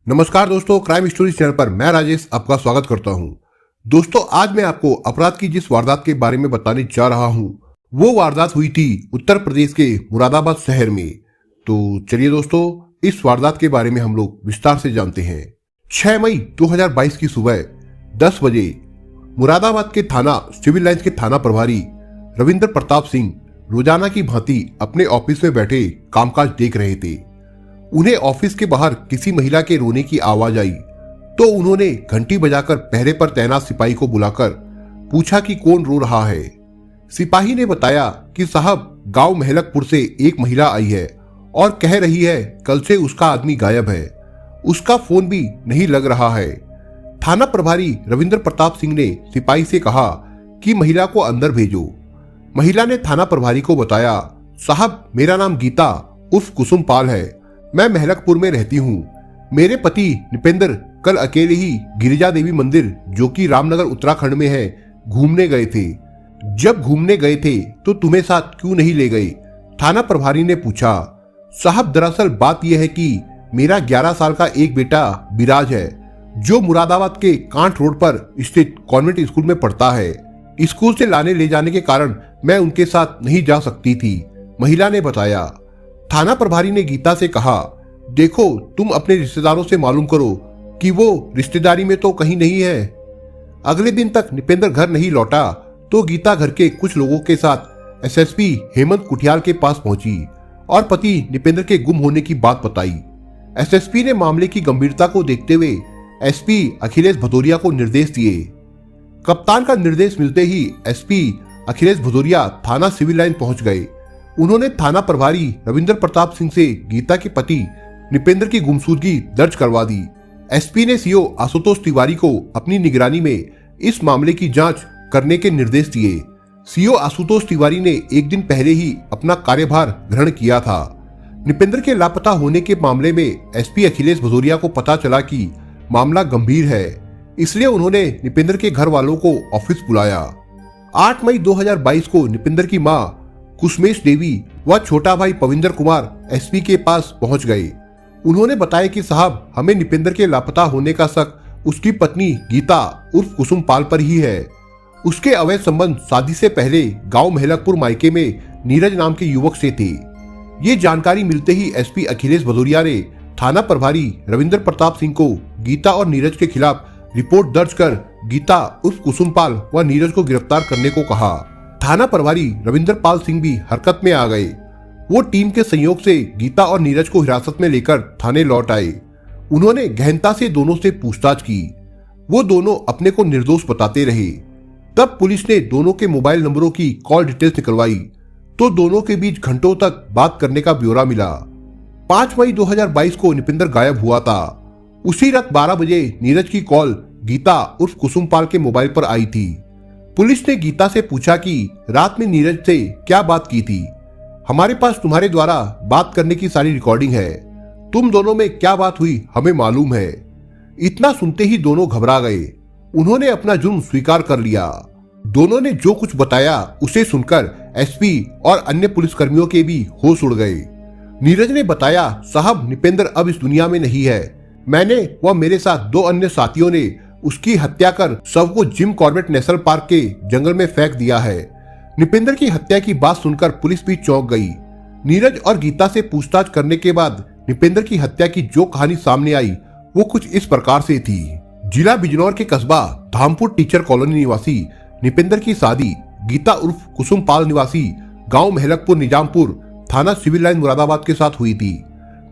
नमस्कार दोस्तों, crime story channel पर मैं राजेश आपका स्वागत करता हूं। दोस्तों, आज मैं आपको अपराध की जिस वारदात के बारे में बताने जा रहा हूं, वो वारदात हुई थी उत्तर प्रदेश के मुरादाबाद शहर में। तो चलिए दोस्तों, इस वारदात के बारे में हम लोग विस्तार से जानते हैं। 6 मई 2022 की सुबह 10 बजे मुरादाबाद के थाना सिविल लाइंस के थाना प्रभारी रविंद्र प्रताप सिंह रोजाना की भांति अपने ऑफिस में बैठे कामकाज देख रहे थे। उन्हें ऑफिस के बाहर किसी महिला के रोने की आवाज आई तो उन्होंने घंटी बजाकर पहरे पर तैनात सिपाही को बुलाकर पूछा कि कौन रो रहा है। सिपाही ने बताया कि साहब, गांव महलकपुर से एक महिला आई है और कह रही है कल से उसका आदमी गायब है, उसका फोन भी नहीं लग रहा है। थाना प्रभारी रविंद्र प्रताप सिंह ने सिपाही से कहा कि महिला को अंदर भेजो। महिला ने थाना प्रभारी को बताया, साहब, मेरा नाम गीता उर्फ कुसुम पाल है, मैं महलकपुर में रहती हूँ। मेरे पति निपेंद्र कल अकेले ही गिरिजा देवी मंदिर, जो कि रामनगर उत्तराखंड में है, घूमने गए थे। जब घूमने गए थे तो तुम्हें साथ क्यों नहीं ले गए? थाना प्रभारी ने पूछा। साहब, दरअसल बात यह है कि मेरा 11 साल का एक बेटा विराज है, जो मुरादाबाद के कांट रोड पर स्थित कॉन्वेंट स्कूल में पढ़ता है। स्कूल से लाने ले जाने के कारण मैं उनके साथ नहीं जा सकती थी, महिला ने बताया। थाना प्रभारी ने गीता से कहा, देखो, तुम अपने रिश्तेदारों से मालूम करो कि वो रिश्तेदारी में तो कहीं नहीं है। अगले दिन तक निपेंद्र घर नहीं लौटा तो गीता घर के कुछ लोगों के साथ एसएसपी हेमंत कुठियाल के पास पहुंची और पति निपेंद्र के गुम होने की बात बताई। एसएसपी ने मामले की गंभीरता को देखते हुए एसपी अखिलेश भदौरिया को निर्देश दिए। कप्तान का निर्देश मिलते ही एसपी अखिलेश भदौरिया थाना सिविल लाइन पहुंच गए। उन्होंने थाना प्रभारी रविंद्र प्रताप सिंह से गीता के पति निपेंद्र की गुमशुदगी दर्ज करवा दी। एसपी ने सीओ आशुतोष तिवारी को अपनी निगरानी में इस मामले की जांच करने के निर्देश दिए। सीओ आशुतोष तिवारी ने एक दिन पहले ही अपना कार्यभार ग्रहण किया था। निपेंद्र के लापता होने के मामले में एसपी अखिलेश भदौरिया को पता चला कि मामला गंभीर है, इसलिए उन्होंने निपेंद्र के घर वालों को ऑफिस बुलाया। 8 मई 2022 को निपेंद्र की मां कुसमेश देवी व छोटा भाई पविंदर कुमार एसपी के पास पहुंच गए। उन्होंने बताया कि साहब, हमें निपेंद्र के लापता होने का शक उसकी पत्नी गीता उर्फ कुसुम पाल पर ही है। उसके अवैध संबंध शादी से पहले गांव महलकपुर मायके में नीरज नाम के युवक से थे। ये जानकारी मिलते ही एसपी अखिलेश भदौरिया ने थाना प्रभारी रविंद्र प्रताप सिंह को गीता और नीरज के खिलाफ रिपोर्ट दर्ज कर गीता उर्फ कुसुम पाल व नीरज को गिरफ्तार करने को कहा। थाना प्रभारी रविंद्र पाल सिंह भी हरकत में आ गए। वो टीम के सहयोग से गीता और नीरज को हिरासत में लेकर थाने लौट आए। उन्होंने गहनता से दोनों से पूछताछ की। वो दोनों अपने को निर्दोष बताते रहे। तब पुलिस ने दोनों के मोबाइल नंबरों की कॉल डिटेल्स निकलवाई तो दोनों के बीच घंटों तक बात करने का ब्यौरा मिला। 5 मई 2022 को निपेंद्र गायब हुआ था। उसी रात 12 बजे नीरज की कॉल गीता उर्फ कुसुम पाल के मोबाइल पर आई थी। पुलिस ने गीता से पूछा कि रात में नीरज से क्या बात की थी। हमारे पास तुम्हारे द्वारा बात करने की सारी रिकॉर्डिंग है, तुम दोनों में क्या बात हुई हमें मालूम है। इतना सुनते ही दोनों घबरा गए। उन्होंने अपना जुर्म स्वीकार कर लिया। दोनों ने जो कुछ बताया उसे सुनकर एसपी और अन्य पुलिसकर्मियों के भी होश उड़ गए। नीरज ने बताया, साहब, निपेंद्र अब इस दुनिया में नहीं है। मैंने व मेरे साथ 2 अन्य साथियों ने उसकी हत्या कर शव को जिम कॉर्बेट नेशनल पार्क के जंगल में फेंक दिया है। निपेंद्र की हत्या की बात सुनकर पुलिस भी चौंक गई। नीरज और गीता से पूछताछ करने के बाद निपेंद्र की हत्या की जो कहानी सामने आई वो कुछ इस प्रकार से थी। जिला बिजनौर के कस्बा धामपुर टीचर कॉलोनी निवासी निपेंद्र की शादी गीता उर्फ कुसुम पाल निवासी गांव महलकपुर निजामपुर थाना सिविल लाइन मुरादाबाद के साथ हुई थी।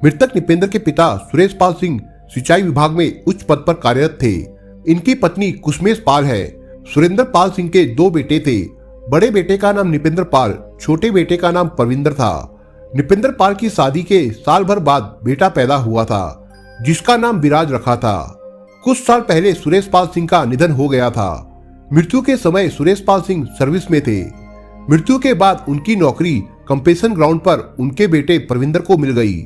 मृतक निपेंद्र के पिता सुरेश पाल सिंह सिंचाई विभाग में उच्च पद पर कार्यरत थे। इनकी पत्नी कुसमेश पाल है। सुरेंद्र पाल सिंह के 2 बेटे थे। बड़े बेटे का नाम निपेंद्र पाल, छोटे बेटे का नाम परविंदर था। निपेंद्र पाल की शादी के साल भर बाद बेटा पैदा हुआ था, जिसका नाम विराज रखा था। कुछ साल पहले सुरेश पाल सिंह का निधन हो गया था। मृत्यु के समय सुरेश पाल सिंह सर्विस में थे। मृत्यु के बाद उनकी नौकरी कंपेशन ग्राउंड पर उनके बेटे परविंदर को मिल गई।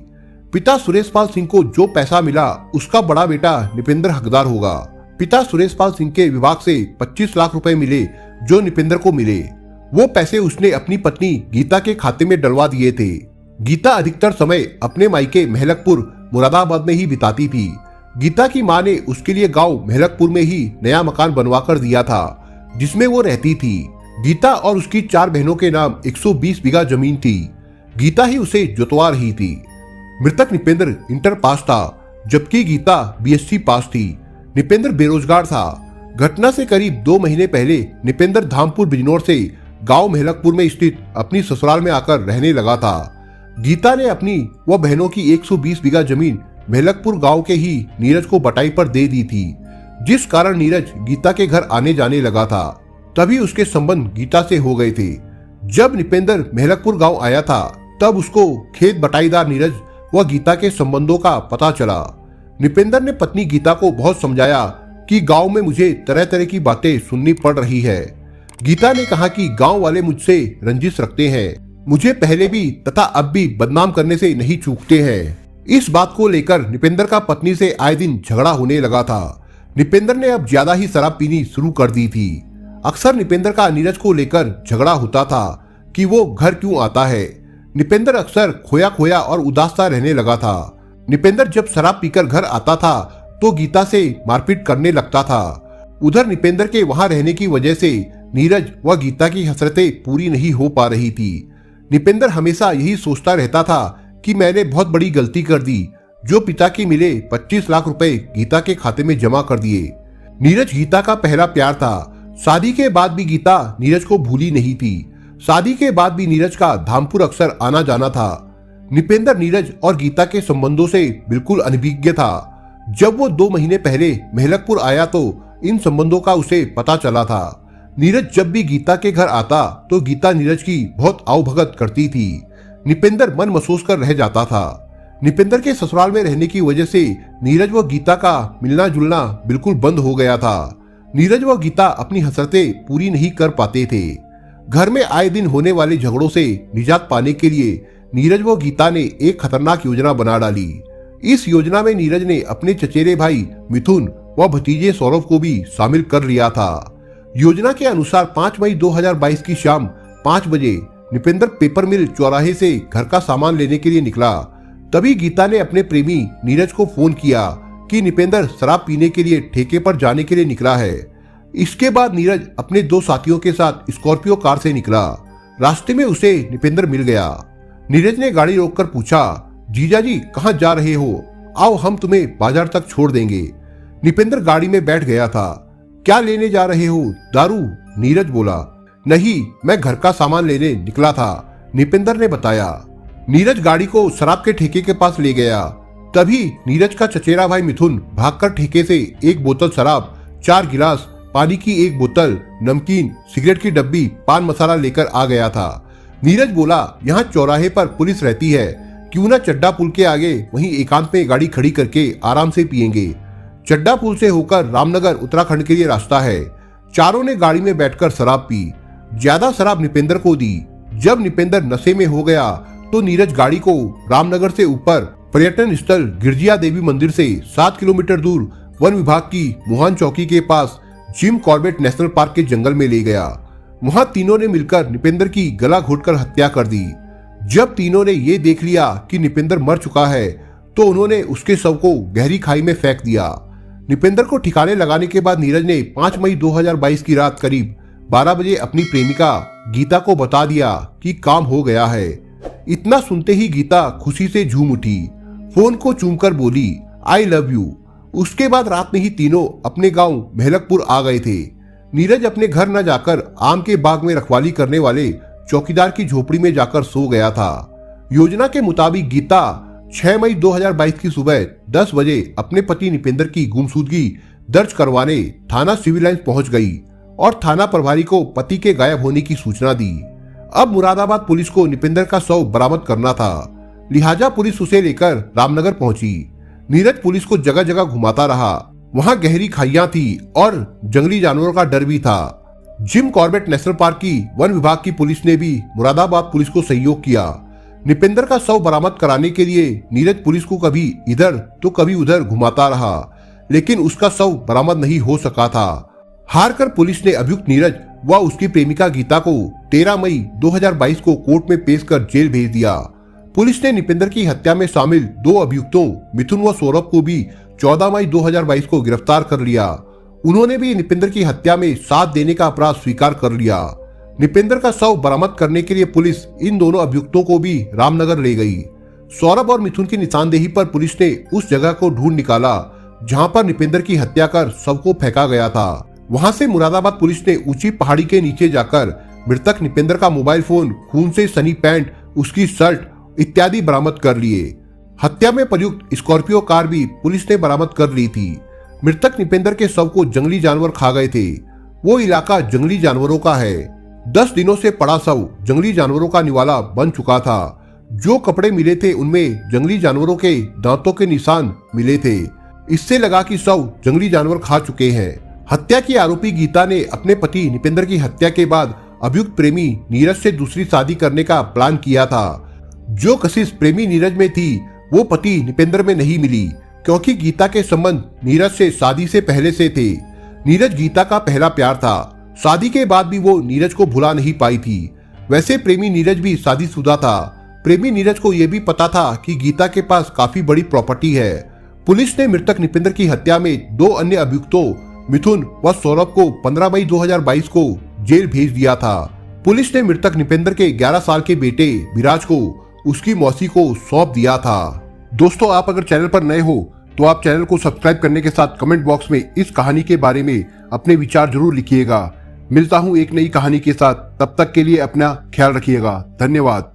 पिता सुरेश पाल सिंह को जो पैसा मिला उसका बड़ा बेटा निपेंद्र हकदार होगा। पिता सुरेश पाल सिंह के विभाग से 25 लाख रुपए मिले जो निपेंद्र को मिले। वो पैसे उसने अपनी पत्नी गीता के खाते में डलवा दिए थे। गीता अधिकतर समय अपने मायके महलकपुर मुरादाबाद में ही बिताती थी। गीता की मां ने उसके लिए गांव मेहलकपुर में ही नया मकान बनवा कर दिया था, जिसमें वो रहती थी। गीता और उसकी 4 बहनों के नाम 120 बीघा जमीन थी। गीता ही उसे जुतवा रही थी। मृतक निपेंद्र इंटर पास था, जबकि गीता बीएससी पास थी। निपेंद्र बेरोजगार था। घटना से करीब 2 महीने पहले निपेंद्र धामपुर बिजनौर से गांव मेहलकपुर में स्थित अपनी ससुराल में आकर रहने लगा था। गीता ने अपनी व बहनों की 120 बीघा जमीन मेहलकपुर गांव के ही नीरज को बटाई पर दे दी थी, जिस कारण नीरज गीता के घर आने जाने लगा था। तभी उसके संबंध गीता से हो गए थे। जब निपेंद्र मेहलकपुर गांव आया था, तब उसको खेत बटाईदार नीरज व गीता के संबंधों का पता चला। निपेंद्र ने पत्नी गीता को बहुत समझाया कि गांव में मुझे तरह तरह की बातें सुननी पड़ रही है। गीता ने कहा कि गांव वाले मुझसे रंजिश रखते हैं, मुझे पहले भी तथा अब भी बदनाम करने से नहीं चूकते हैं। इस बात को लेकर निपेंद्र का पत्नी से आए दिन झगड़ा होने लगा था। निपेंद्र ने अब ज्यादा ही शराब पीनी शुरू कर दी थी। अक्सर निपेंद्र का नीरज को लेकर झगड़ा होता था कि वो घर क्यों आता है। निपेंद्र अक्सर खोया खोया और उदास सा रहने लगा था। निपेंद्र जब शराब पीकर घर आता था तो गीता से मारपीट करने लगता था। उधर निपेंद्र के वहां रहने की वजह से नीरज व गीता की हसरतें पूरी नहीं हो पा रही थी। निपेंद्र हमेशा यही सोचता रहता था कि मैंने बहुत बड़ी गलती कर दी, जो पिता की मिले 25 लाख रुपए गीता के खाते में जमा कर दिए। नीरज गीता का पहला प्यार था। शादी के बाद भी गीता नीरज को भूली नहीं थी। शादी के बाद भी नीरज का धामपुर अक्सर आना जाना था। निपेंद्र नीरज और गीता के संबंधों से बिल्कुल अनभिज्ञ था। जब वो 2 महीने पहले मेहलकपुर आया तो इन संबंधों का उसे पता चला था। नीरज जब भी गीता के घर आता तो गीता नीरज की बहुत आवभगत करती थी। निपेंद्र मन महसूस कर रह जाता था। निपेंद्र के ससुराल में रहने की वजह से नीरज व गीता का मिलना जुलना बिल्कुल बंद हो गया था। नीरज व गीता अपनी हसरतें पूरी नहीं कर पाते थे। घर में आए दिन होने वाले झगड़ों से निजात पाने के लिए नीरज व गीता ने एक खतरनाक योजना बना डाली। इस योजना में नीरज ने अपने चचेरे भाई मिथुन व भतीजे सौरभ को भी शामिल कर लिया था। योजना के अनुसार 5 मई 2022 की शाम 5 बजे निपेंद्र पेपर मिल चौराहे से घर का सामान लेने के लिए निकला। तभी गीता ने अपने प्रेमी नीरज को फोन किया कि निपेंद्र शराब पीने के लिए ठेके पर जाने के लिए निकला है। इसके बाद नीरज अपने 2 साथियों के साथ स्कॉर्पियो कार से निकला। रास्ते में उसे निपेंद्र मिल गया। नीरज ने गाड़ी रोककर पूछा, जीजाजी कहाँ जा रहे हो? आओ हम तुम्हें बाजार तक छोड़ देंगे। निपेंद्र गाड़ी में बैठ गया था। क्या लेने जा रहे हो? दारू? नीरज बोला। नहीं, मैं घर का सामान लेने निकला था, निपेंद्र ने बताया। नीरज गाड़ी को शराब के ठेके के पास ले गया। तभी नीरज का चचेरा भाई मिथुन भागकर ठेके से 1 बोतल शराब, 4 गिलास, पानी की 1 बोतल, नमकीन, सिगरेट की डब्बी, पान मसाला लेकर आ गया था। नीरज बोला, यहाँ चौराहे पर पुलिस रहती है, क्यों ना चड्डा पुल के आगे वहीं एकांत में गाड़ी खड़ी करके आराम से पियेंगे। चड्डा पुल से होकर रामनगर उत्तराखंड के लिए रास्ता है। चारों ने गाड़ी में बैठकर शराब पी। ज्यादा शराब निपेंद्र को दी। जब निपेंद्र नशे में हो गया तो नीरज गाड़ी को रामनगर से ऊपर पर्यटन स्थल गिरजिया देवी मंदिर से 7 किलोमीटर दूर वन विभाग की मुहान चौकी के पास जिम कॉर्बेट नेशनल पार्क के जंगल में ले गया। वहां तीनों ने मिलकर निपेंद्र की गला घोटकर हत्या कर दी। जब तीनों ने ये देख लिया कि निपेंद्र मर चुका है तो उन्होंने उसके शव को गहरी खाई में फेंक दिया। निपेंद्र को ठिकाने लगाने के बाद नीरज ने 5 मई 2022 की रात करीब 12 बजे अपनी प्रेमिका गीता को बता दिया कि काम हो गया है। इतना सुनते ही गीता खुशी से झूम उठी, फोन को चूमकर बोली, आई लव यू। उसके बाद रात में ही तीनों अपने गांव मेहलकपुर आ गए थे। नीरज अपने घर न जाकर आम के बाग में रखवाली करने वाले चौकीदार की झोपड़ी में जाकर सो गया था। योजना के मुताबिक गीता 6 मई 2022 की सुबह 10 बजे अपने पति निपेंद्र की गुमशुदगी दर्ज करवाने थाना सिविल लाइंस पहुंच गई और थाना प्रभारी को पति के गायब होने की सूचना दी। अब मुरादाबाद पुलिस को निपेंद्र का शव बरामद करना था, लिहाजा पुलिस उसे लेकर रामनगर पहुंची। नीरज पुलिस को जगह जगह घुमाता रहा। वहां गहरी खाइयां थी और जंगली जानवरों का डर भी था। जिम कॉर्बेट नेशनल पार्क की वन विभाग की पुलिस ने भी मुरादाबाद पुलिस को सहयोग किया। निपेंद्र का शव बरामद कराने के लिए नीरज पुलिस को कभी इधर तो कभी उधर घुमाता रहा, लेकिन उसका शव बरामद नहीं हो सका था। हारकर पुलिस ने अभियुक्त नीरज व उसकी प्रेमिका गीता को 13 मई 2022 को कोर्ट में पेश कर जेल भेज दिया। पुलिस ने निपेंद्र की हत्या में शामिल 2 अभियुक्तों मिथुन व सौरभ को भी 14 मई 2022 को गिरफ्तार कर लिया। उन्होंने भी निपेंद्र की हत्या में साथ देने का अपराध स्वीकार कर लिया। निपेंद्र का शव बरामद करने के लिए पुलिस इन दोनों अभियुक्तों को भी रामनगर ले गई। सौरभ और मिथुन की निशानदेही पर पुलिस ने उस जगह को ढूंढ निकाला जहां पर निपेंद्र की हत्या कर शव को फेंका गया था। वहां से मुरादाबाद पुलिस ने ऊंची पहाड़ी के नीचे जाकर मृतक निपेंद्र का मोबाइल फोन, खून से सनी पैंट, उसकी शर्ट इत्यादि बरामद कर लिए। हत्या में प्रयुक्त स्कॉर्पियो कार भी पुलिस ने बरामद कर ली थी। मृतक निपेंद्र के शव को जंगली जानवर खा गए थे। वो इलाका जंगली जानवरों का है। 10 दिनों से पड़ा शव जंगली जानवरों का निवाला बन चुका था। जो कपड़े मिले थे उनमें जंगली जानवरों के दांतों के निशान मिले थे। इससे लगा कि शव जंगली जानवर खा चुके हैं। हत्या की आरोपी गीता ने अपने पति निपेंद्र की हत्या के बाद अभियुक्त प्रेमी नीरज से दूसरी शादी करने का प्लान किया था। जो कशिश प्रेमी नीरज में थी वो पति निपेंद्र में नहीं मिली, क्योंकि गीता के संबंध नीरज से शादी से पहले से थे। नीरज गीता का पहला प्यार था। शादी के बाद भी वो नीरज को भुला नहीं पाई थी। वैसे प्रेमी नीरज भी शादीशुदा था। प्रेमी नीरज को यह भी पता था कि गीता के पास काफी बड़ी प्रॉपर्टी है। पुलिस ने मृतक निपेंद्र की हत्या में 2 अन्य अभियुक्तों मिथुन व सौरभ को 15 मई 2022 को जेल भेज दिया था। पुलिस ने मृतक निपेंद्र के 11 साल के बेटे विराज को उसकी मौसी को सौंप दिया था। दोस्तों, आप अगर चैनल पर नए हो तो आप चैनल को सब्सक्राइब करने के साथ कमेंट बॉक्स में इस कहानी के बारे में अपने विचार जरूर लिखिएगा। मिलता हूं एक नई कहानी के साथ, तब तक के लिए अपना ख्याल रखिएगा। धन्यवाद।